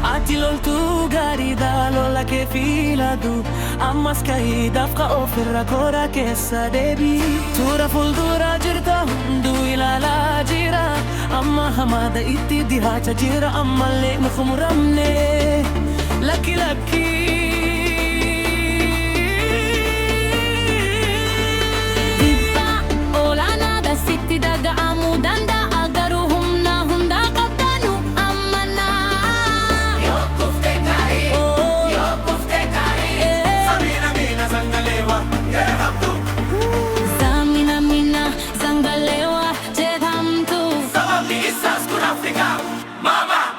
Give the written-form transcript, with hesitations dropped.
Atiloltu garida lola che fila du Ammas kaida fqa ofirra kora kessa debi Tura fuldura jirta hundu ila la jira Amma hamada itti dihacha jira amma le mukhmuramne Lucky lucky Dibba olana da sitti daga amudanda Mama!